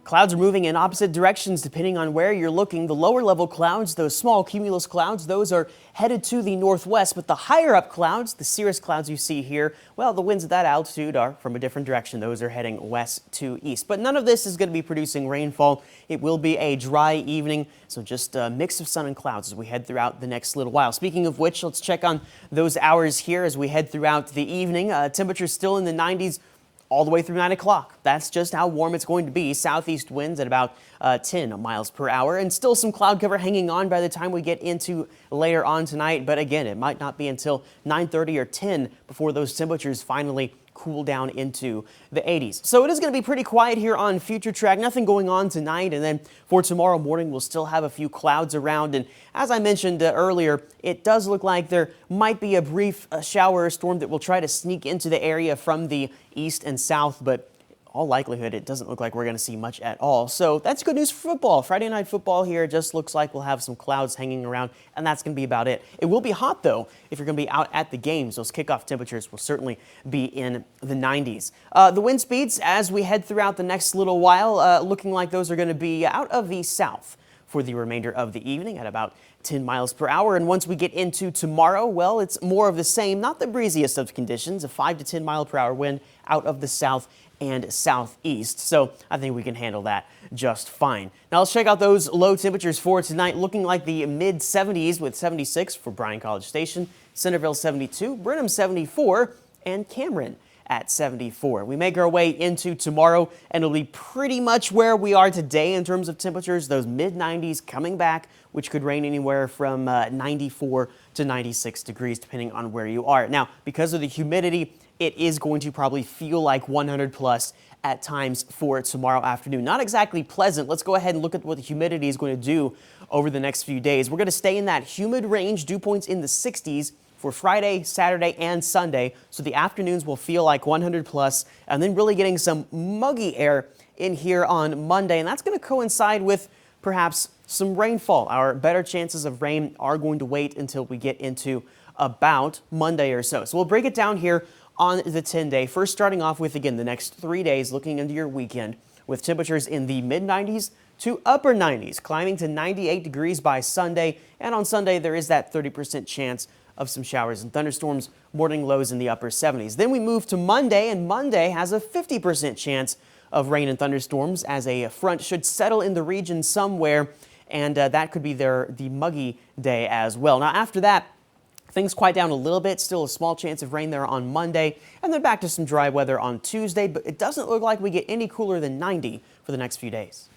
Clouds are moving in opposite directions depending on where you're looking. The lower level clouds, those small cumulus clouds, those are headed to the northwest, but the higher up clouds, the cirrus clouds you see here, well, the winds at that altitude are from a different direction. Those are heading west to east, but none of this is going to be producing rainfall. It will be a dry evening, so just a mix of sun and clouds as we head throughout the next little while. Speaking of which, let's check on those hours here as we head throughout the evening. Temperatures still in the 90s. All the way through 9 o'clock. That's just how warm it's going to be. Southeast winds at about 10 miles per hour, and still some cloud cover hanging on by the time we get into later on tonight. But again, it might not be until 9:30 or 10 before those temperatures finally cool down into the 80s. So it is going to be pretty quiet here on Future Track. Nothing going on tonight, and then for tomorrow morning we'll still have a few clouds around. And as I mentioned earlier, it does look like there might be a brief shower or storm that will try to sneak into the area from the east and south, but all likelihood, it doesn't look like we're going to see much at all. So that's good news for football. Friday night football here just looks like we'll have some clouds hanging around, and that's going to be about it. It will be hot, though, if you're going to be out at the games. Those kickoff temperatures will certainly be in the 90s. The wind speeds as we head throughout the next little while, looking like those are going to be out of the south for the remainder of the evening at about 10 miles per hour. And once we get into tomorrow, well, it's more of the same, not the breeziest of conditions, a 5 to 10 mile per hour wind out of the south and southeast. So I think we can handle that just fine. Now let's check out those low temperatures for tonight, looking like the mid 70s with 76 for Bryan College Station, Centerville 72, Brenham 74, and Cameron at 74. We make our way into tomorrow, and it'll be pretty much where we are today in terms of temperatures, those mid 90s coming back, which could range anywhere from 94 to 96 degrees depending on where you are. Now, because of the humidity, it is going to probably feel like 100 plus at times for tomorrow afternoon. Not exactly pleasant. Let's go ahead and look at what the humidity is going to do over the next few days. We're going to stay in that humid range, dew points in the 60s for Friday, Saturday, and Sunday. So the afternoons will feel like 100 plus, and then really getting some muggy air in here on Monday. And that's going to coincide with perhaps some rainfall. Our better chances of rain are going to wait until we get into about Monday or so. So we'll break it down here on the 10-day. First, starting off with, again, the next 3 days, looking into your weekend with temperatures in the mid-90s to upper 90s, climbing to 98 degrees by Sunday. And on Sunday, there is that 30% chance of some showers and thunderstorms, morning lows in the upper 70s. Then we move to Monday, and Monday has a 50% chance of rain and thunderstorms as a front should settle in the region somewhere, and that could be the muggy day as well. Now, after that, things quiet down a little bit, still a small chance of rain there on Monday, and then back to some dry weather on Tuesday, but it doesn't look like we get any cooler than 90 for the next few days.